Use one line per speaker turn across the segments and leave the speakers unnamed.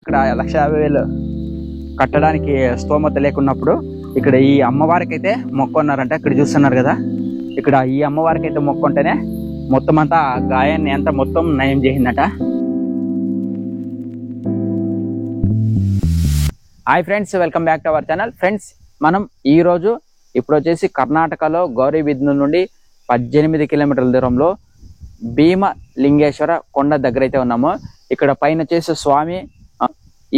ఇక్కడ 1,50,000 కట్టడానికి స్తోమత లేకున్నప్పుడు ఇక్కడ ఈ అమ్మవారికి అయితే మొక్కున్నారంట. ఇక్కడ చూస్తున్నారు కదా, ఇక్కడ ఈ అమ్మవారికి అయితే మొక్కుంటేనే మొత్తం అంతా గాయాన్ని అంతా మొత్తం నయం చేసిందట. Hi friends, welcome back to our channel. Friends, మనం ఈరోజు ఇప్పుడు వచ్చేసి కర్ణాటకలో గౌరీబిదనూర్ నుండి 18 కిలోమీటర్ల దూరంలో భీమలింగేశ్వర కొండ దగ్గర అయితే ఉన్నాము. ఇక్కడ పైన వచ్చేసి స్వామి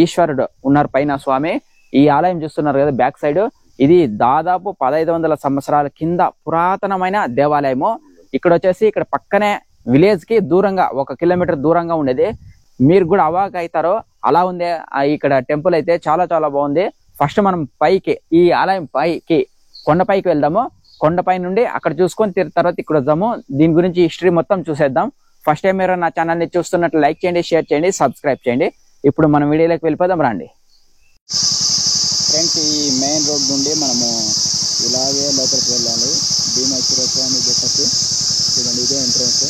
ఈశ్వరుడు ఉన్నారు, పైన స్వామి. ఈ ఆలయం చూస్తున్నారు కదా బ్యాక్ సైడ్, ఇది దాదాపు 1500 సంవత్సరాల కింద పురాతనమైన దేవాలయము. ఇక్కడ వచ్చేసి ఇక్కడ పక్కనే విలేజ్ కి దూరంగా 1 కిలోమీటర్ దూరంగా ఉండేది. మీరు కూడా అవాక్ అవుతారో అలా ఉంది. ఇక్కడ టెంపుల్ అయితే చాలా చాలా బాగుంది. ఫస్ట్ మనం పైకి, ఈ ఆలయం పైకి కొండపైకి వెళ్దాము. కొండపై నుండి అక్కడ చూసుకొని తర్వాత ఇక్కడ వద్దాము. దీని గురించి హిస్టరీ మొత్తం చూసేద్దాం. ఫస్ట్ టైం మీరు నా ఛానల్ని చూస్తున్నట్లు లైక్ చేయండి, షేర్ చేయండి, సబ్స్క్రైబ్ చేయండి. ఇప్పుడు మనం వీడియోలోకి వెళ్ళిపోదాం రండి. ఫ్రెండ్స్, ఈ మెయిన్ రోడ్ నుండి మనము ఇలాగే లోపలికి వెళ్ళాలి. భీమేశ్వర స్వామి దగ్గరికి చూడండి, ఇదే ఎంట్రన్స్.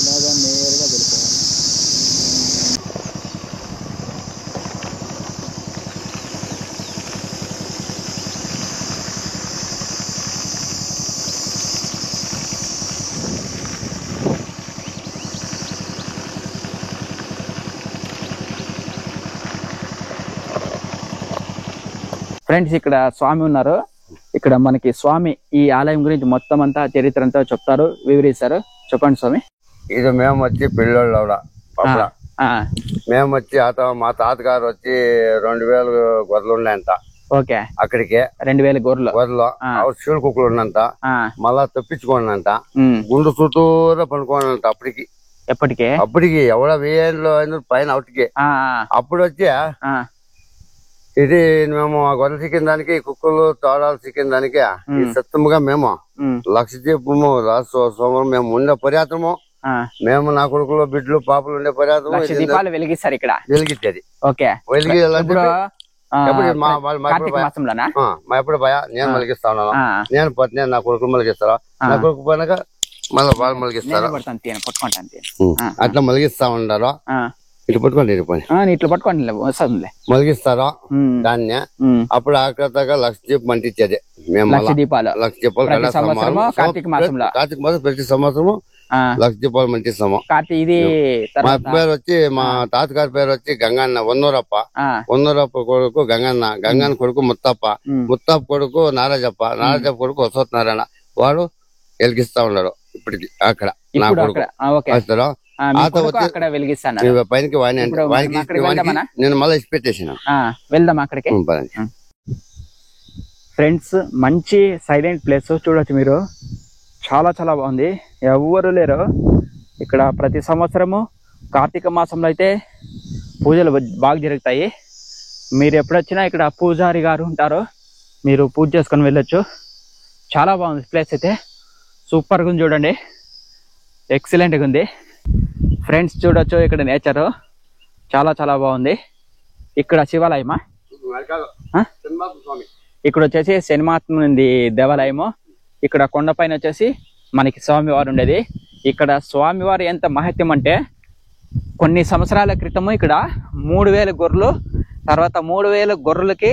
ఇలాగా నేరుగా వెళ్ళిపోవాలి. ఫ్రెండ్స్, ఇక్కడ స్వామి ఉన్నారు. ఇక్కడ మనకి స్వామి ఈ ఆలయం గురించి మొత్తం అంతా చరిత్ర అంతా చెప్తారు, వివరిస్తారు. చెప్పండి స్వామి.
ఇది మేము వచ్చి పిల్లోళ్ళు మేము వచ్చి మా తాతగారు వచ్చి 2000 గొర్రెలు ఉన్నాయంట.
ఓకే,
అక్కడికి
2000 గొర్రెలు
శివుని కుక్కలు ఉన్నంత. మళ్ళా తప్పించుకోనంట, గుండు చుట్టూరా పనుకోనంట. అప్పటికి ఎవడ 1000 పైన అవుటికి. అప్పుడు వచ్చి ఇది మేము గొర్రెలు చిక్కిన దానికి, కుక్కలు తోడాలు చిక్కిన దానికి ఈ సత్తముగా మేము 1,00,000 దీపము సోమవారం మేము ఉండే పర్యాతము. మేము నా కొడుకులు బిడ్డలు పాపలు ఉండే పర్యాతము
వెలిగిస్తారు ఇక్కడ.
వెలిగించేది మా ఎప్పుడు భయ నేను మలిగిస్తా ఉన్నాను. నేను నా కొడుకులు మలిగిస్తారా, నా కొడుకు పోయినాక మళ్ళీ వాళ్ళు మలిగిస్తారు. అట్లా మలిగిస్తా ఉంటారు. ఇట్లా పట్టుకోండి,
ఇట్లా పట్టుకోండి,
మలిగిస్తారా దాన్ని. అప్పుడు ఆఖరిగా 1,00,000 దీపం అంటించేది మేము.
1,00,000 దీపాలు
కార్తీక మాసం ప్రతి సంవత్సరము 1,00,000 దీపాలు మంటిస్తాము. మా పేరు వచ్చి, మా తాతగారి పేరు వచ్చి గంగన్న వన్నూరప్ప కొడుకు గంగన్న కొడుకు ముత్తప్ప కొడుకు నారాజప్ప కొడుకు వసోత్నారాయణ. వాడు వెలిగిస్తా ఉన్నాడు ఇప్పటికి అక్కడ. నా కొడుకు పైనకి నేను మళ్ళీ ఇచ్చి పెట్టేసాను.
వెళ్దాం అక్కడికి. ఫ్రెండ్స్, మంచి సైలెంట్ ప్లేస్ చూడొచ్చు మీరు. చాలా చాలా బాగుంది. ఎవ్వరు లేరు ఇక్కడ. ప్రతి సంవత్సరము కార్తీక మాసంలో అయితే పూజలు బాగా జరుగుతాయి. మీరు ఎప్పుడొచ్చినా ఇక్కడ పూజారి గారు ఉంటారు, మీరు పూజ చేసుకొని వెళ్ళొచ్చు. చాలా బాగుంది ప్లేస్ అయితే. సూపర్గా ఉంది చూడండి, ఎక్సలెంట్గా ఉంది. ఫ్రెండ్స్ చూడొచ్చు, ఇక్కడ నేచర్ చాలా చాలా బాగుంది. ఇక్కడ శివాలయమా, ఇక్కడ వచ్చేసి శనిమాత్ముంది దేవాలయము. ఇక్కడ కొండపైన వచ్చేసి మనకి స్వామివారు ఉండేది. ఇక్కడ స్వామివారు ఎంత మహత్యం అంటే, కొన్ని సంవత్సరాల క్రితము ఇక్కడ 3,000 గొర్రెలు, తర్వాత 3,000 గొర్రెలకి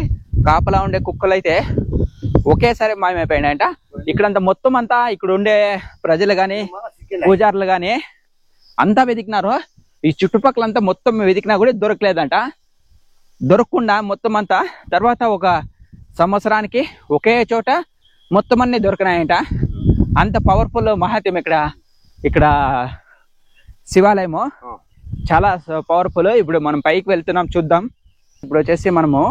కాపలా ఉండే కుక్కలు అయితే ఒకేసారి మాయమైపోయినాయంట. ఇక్కడంతా మొత్తం అంతా ఇక్కడ ఉండే ప్రజలు కానీ పూజారులు కానీ అంతా వెతికినారు. ఈ చుట్టుపక్కలంతా మొత్తం వెతికినా కూడా దొరకలేదంట. దొరకకుండా మొత్తం అంతా తర్వాత 1 సంవత్సరానికి ఒకే చోట మొత్తం అన్ని దొరికినాయంట. అంత పవర్ఫుల్ మహత్యం ఇక్కడ శివాలయము. చాలా పవర్ఫుల్. ఇప్పుడు మనం పైకి వెళ్తున్నాం, చూద్దాం. ఇప్పుడు వచ్చేసి మనము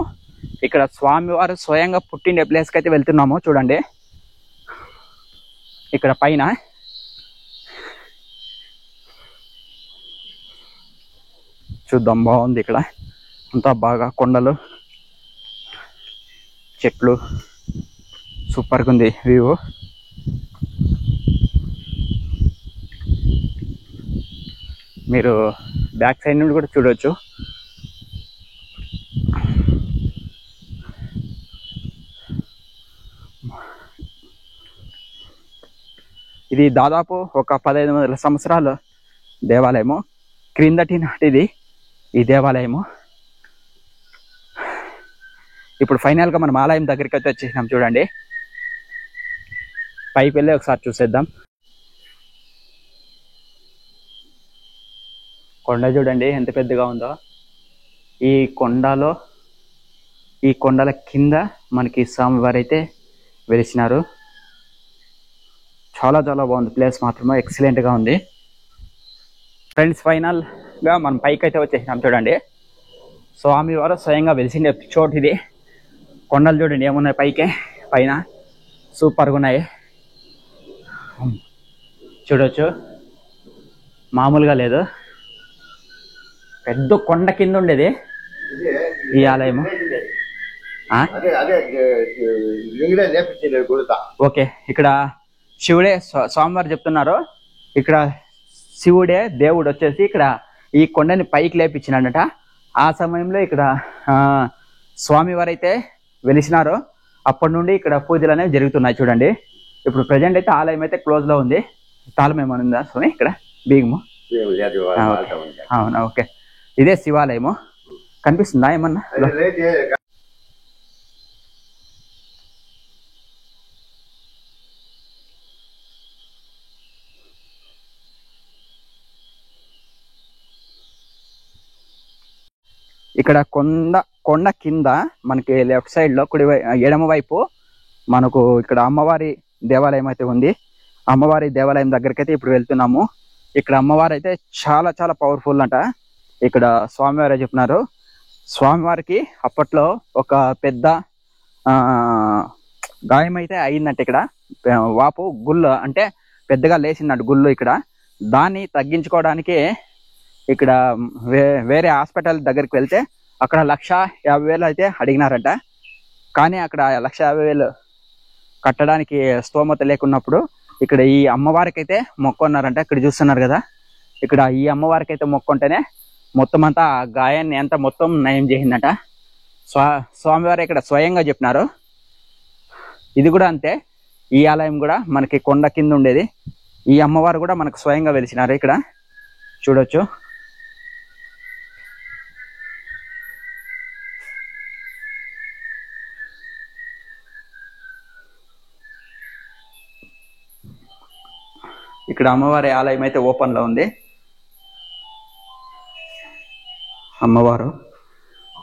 ఇక్కడ స్వామివారు స్వయంగా పుట్టిండే ప్లేస్కి అయితే వెళ్తున్నాము. చూడండి, ఇక్కడ పైన చూద్దాం. బాగుంది ఇక్కడ అంతా, బాగా కొండలు, చెట్లు, సూపర్గా ఉంది వ్యూ. మీరు బ్యాక్ సైడ్ నుండి కూడా చూడవచ్చు. ఇది దాదాపు ఒక 1500 సంవత్సరాల దేవాలయము. క్రిందటి నాటిది ఈ దేవాలయము. ఇప్పుడు ఫైనల్ గా మనం ఆలయం దగ్గరికి అయితే వచ్చేసినాం చూడండి. పైకి వెళ్ళి ఒకసారి చూసేద్దాం. కొండ చూడండి ఎంత పెద్దగా ఉందో. ఈ కొండల కింద మనకి స్వామివారు అయితే వెలిసినారు. చాలా చాలా బాగుంది ప్లేస్, మాత్రమే ఎక్సలెంట్ గా ఉంది. ఫ్రెండ్స్ ఫైనల్ గా మనం పైకి అయితే వచ్చేసినాం చూడండి. స్వామివారు స్వయంగా వెలిసిన చోటు ఇది. కొండలు చూడండి ఏమున్నాయి పైన సూపర్గా ఉన్నాయి. చూడొచ్చు, మామూలుగా లేదు. పెద్ద కొండ కింద ఉండేది ఈ ఆలయము. ఓకే, ఇక్కడ శివుడే స్వామివారు చెప్తున్నారు. ఇక్కడ శివుడే దేవుడు వచ్చేసి ఇక్కడ ఈ కొండని పైకి లేపించినాడట. ఆ సమయంలో ఇక్కడ స్వామివారు అయితే వెలిసినారు. అప్పటి నుండి ఇక్కడ పూజలు అనేవి జరుగుతున్నాయి చూడండి. ఇప్పుడు ప్రజెంట్ అయితే ఆలయం అయితే క్లోజ్ లో ఉంది. తాళం ఏమైనా ఉందా స్వామి ఇక్కడ? బీగము. అవునా, ఓకే. ఇదే శివాలయము. కనిపిస్తుందా ఏమన్నా? ఇక్కడ కొండ కింద మనకి లెఫ్ట్ సైడ్ లో ఎడమ వైపు మనకు ఇక్కడ అమ్మవారి దేవాలయం అయితే ఉంది. అమ్మవారి దేవాలయం దగ్గరికి అయితే ఇప్పుడు వెళ్తున్నాము. ఇక్కడ అమ్మవారు అయితే చాలా చాలా పవర్ఫుల్ అంట. ఇక్కడ స్వామివారే చెప్పినారు. స్వామివారికి అప్పట్లో ఒక పెద్ద గాయం అయితే అయిందంట. ఇక్కడ వాపు గుళ్ళు అంటే పెద్దగా లేచిందంట గుళ్ళు. ఇక్కడ దాన్ని తగ్గించుకోవడానికి ఇక్కడ వేరే హాస్పిటల్ దగ్గరికి వెళ్తే అక్కడ 1,50,000 అయితే అడిగినారంట. కానీ అక్కడ 1,50,000 కట్టడానికి స్తోమత లేకున్నప్పుడు ఇక్కడ ఈ అమ్మవారికి అయితే మొక్కున్నారంట. ఇక్కడ చూస్తున్నారు కదా, ఇక్కడ ఈ అమ్మవారికి అయితే మొక్కుంటేనే మొత్తం అంతా ఆ గాయాన్ని అంతా మొత్తం నయం చేసిందంట. స్వామివారు ఇక్కడ స్వయంగా చెప్పినారు. ఇది కూడా అంతే. ఈ ఆలయం కూడా మనకి కొండ కింద ఉండేది. ఈ అమ్మవారు కూడా మనకు స్వయంగా వెలిసినారు. ఇక్కడ చూడొచ్చు. ఇక్కడ అమ్మవారి ఆలయం అయితే ఓపెన్ లో ఉంది. అమ్మవారు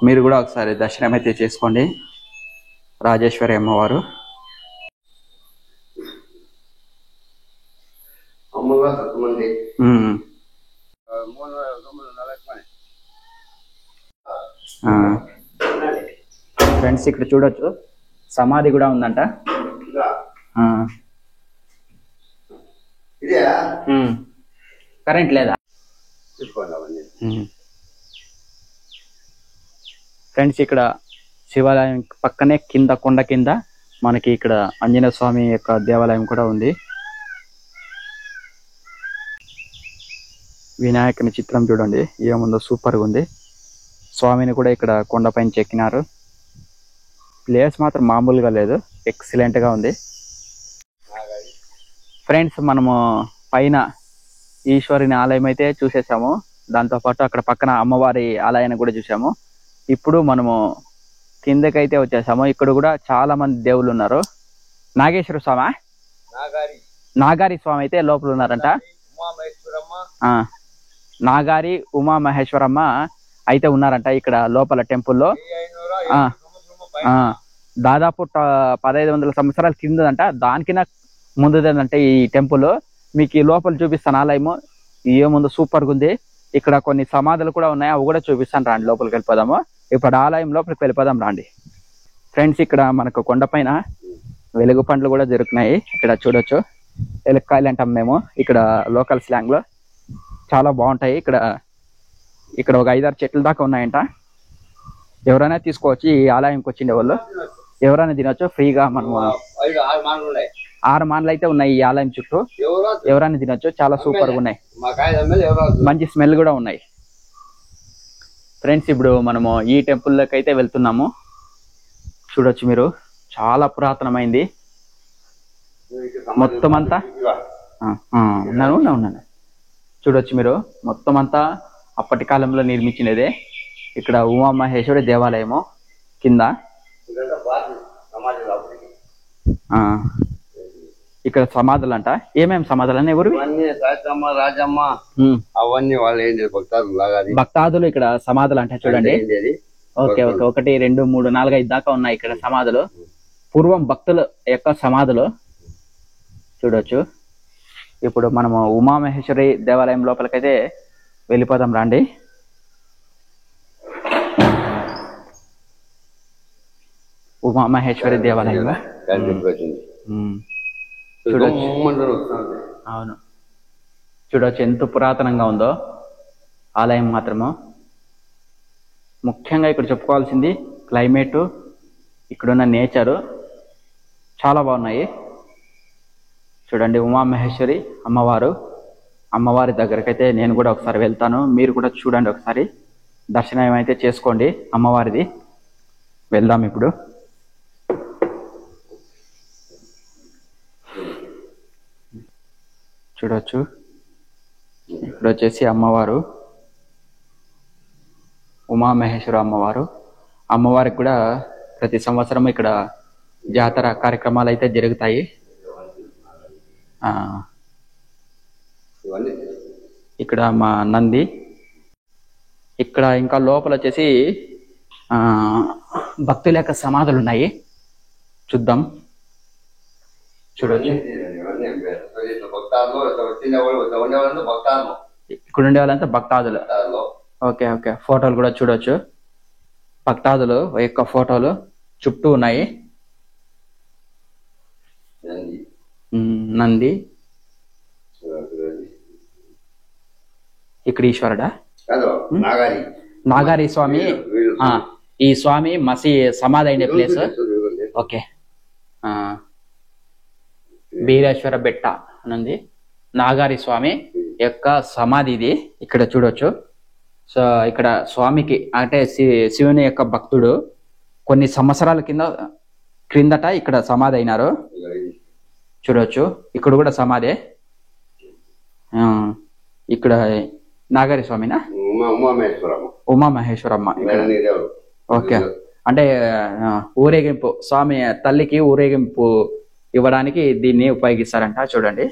మీరు కూడా ఒకసారి దర్శనం అయితే చేసుకోండి. రాజేశ్వరి అమ్మవారు. ఫ్రెండ్స్ ఇక్కడ చూడొచ్చు, సమాధి కూడా ఉందంట. కరెంట్ లేదా? ఫ్రెండ్స్ ఇక్కడ శివాలయం పక్కనే కింద కొండ కింద మనకి ఇక్కడ ఆంజనేయ స్వామి యొక్క దేవాలయం కూడా ఉంది. వినాయకుని చిత్రం చూడండి ఏముందో, సూపర్గా ఉంది. స్వామిని కూడా ఇక్కడ కొండపైన చెక్కినారు. ప్లేస్ మాత్రం మామూలుగా లేదు, ఎక్సలెంట్ గా ఉంది. ఫ్రెండ్స్ మనము పైన ఈశ్వరుని ఆలయం అయితే చూసేసాము. దాంతోపాటు అక్కడ పక్కన అమ్మవారి ఆలయాన్ని కూడా చూసాము. ఇప్పుడు మనము కిందకైతే వచ్చేసాము. ఇక్కడ కూడా చాలా మంది దేవుళ్ళు ఉన్నారు. నాగేశ్వర స్వామి, నాగారి స్వామి అయితే లోపల ఉన్నారంట. నాగారి ఉమా మహేశ్వరమ్మ అయితే ఉన్నారంట ఇక్కడ లోపల టెంపుల్లో. దాదాపు 1500 సంవత్సరాల కిందంట. దానికన్నా ముందుదంటే ఈ టెంపుల్. మీకు ఈ లోపల చూపిస్తాను ఆలయము ఏముందో, సూపర్గా ఉంది. ఇక్కడ కొన్ని సమాధులు కూడా ఉన్నాయి, అవి కూడా చూపిస్తాను. రాండి లోపలికి వెళ్ళిపోదాము. ఇప్పుడు ఆలయం లోపలికి వెళ్ళిపోదాం రండి. ఫ్రెండ్స్ ఇక్కడ మనకు కొండపైన వెలుగు పండ్లు కూడా దొరుకుతున్నాయి. ఇక్కడ చూడొచ్చు, ఎలక్కాయలు అంటాం మేము ఇక్కడ లోకల్ స్లాంగ్ లో. చాలా బాగుంటాయి. ఇక్కడ ఒక 5-6 చెట్లు దాకా ఉన్నాయంట. ఎవరైనా తీసుకోవచ్చు. ఈ ఆలయంకి వచ్చిండే వాళ్ళు ఎవరైనా తినొచ్చు ఫ్రీగా. మనము 6 మాన్లు అయితే ఉన్నాయి ఈ ఆలయం చుట్టూ. ఎవరైనా తినొచ్చు, చాలా సూపర్గా ఉన్నాయి. మంచి స్మెల్ కూడా ఉన్నాయి. ఫ్రెండ్స్ ఇప్పుడు మనము ఈ టెంపుల్లోకి అయితే వెళ్తున్నాము. చూడొచ్చు మీరు, చాలా పురాతనమైంది మొత్తం అంతా. ఉన్నాను. చూడొచ్చు మీరు, మొత్తం అంతా అప్పటి కాలంలో నిర్మించినదే. ఇక్కడ ఉమామహేశ్వరి దేవాలయము కింద ఇక్కడ సమాధులు అంట. ఏమేమి సమాధులు అన్న ఎవరు?
రాజమ్మ అవన్నీ వాళ్ళు ఏంటి
భక్తాదులు ఇక్కడ సమాధులు అంట. చూడండి. Okay okay. 1 2 3 4 5 దాకా ఉన్నాయి ఇక్కడ సమాధులు. పూర్వం భక్తుల యొక్క సమాధులు చూడొచ్చు. ఇప్పుడు మనము ఉమామహేశ్వరి దేవాలయం లోపలికైతే వెళ్ళిపోదాం రండి. ఉమామహేశ్వరి దేవాలయం చూడొచ్చు. అవును, చూడొచ్చు ఎంత పురాతనంగా ఉందో ఆలయం మాత్రము. ముఖ్యంగా ఇక్కడ చెప్పుకోవాల్సింది క్లైమేటు, ఇక్కడున్న నేచరు చాలా బాగున్నాయి. చూడండి, ఉమామహేశ్వరి అమ్మవారి దగ్గరకైతే నేను కూడా ఒకసారి వెళ్తాను. మీరు కూడా చూడండి, ఒకసారి దర్శనం అయితే చేసుకోండి అమ్మవారిది. వెళ్దాం ఇప్పుడు. చూడొచ్చు, ఇక్కడ వచ్చేసి అమ్మవారు ఉమామహేశ్వర అమ్మవారికి కూడా ప్రతి సంవత్సరం ఇక్కడ జాతర కార్యక్రమాలు అయితే జరుగుతాయి. ఇక్కడ మా నంది, ఇక్కడ ఇంకా లోపల వచ్చేసి భక్తుల యొక్క సమాధులు ఉన్నాయి. చూద్దాం. చూడొచ్చు, ఇక్కడ ఉండే వాళ్ళంతా భక్తాదులు. Okay okay. ఫోటోలు కూడా చూడొచ్చు. భక్తాదులు యొక్క ఫోటోలు చుట్టూ ఉన్నాయి. నంది, ఇక్కడ ఈశ్వరుడా? నాగారి స్వామి. ఈ స్వామి సమాధి అయిన ప్లేస్. ఓకే. వీరేశ్వర బెట్ట అనుంది. నాగారి స్వామి యొక్క సమాధి ఇది. ఇక్కడ చూడొచ్చు. సో ఇక్కడ స్వామికి అంటే శివుని యొక్క భక్తుడు కొన్ని సంవత్సరాల క్రిందట ఇక్కడ సమాధి అయినారు. చూడొచ్చు, ఇక్కడ కూడా సమాధి. ఇక్కడ నాగారి స్వామినా? ఉమామహేశ్వరమ్మ. ఓకే. అంటే ఊరేగింపు, స్వామి తల్లికి ఊరేగింపు ఇవ్వడానికి దీన్ని ఉపయోగిస్తారంట. చూడండి.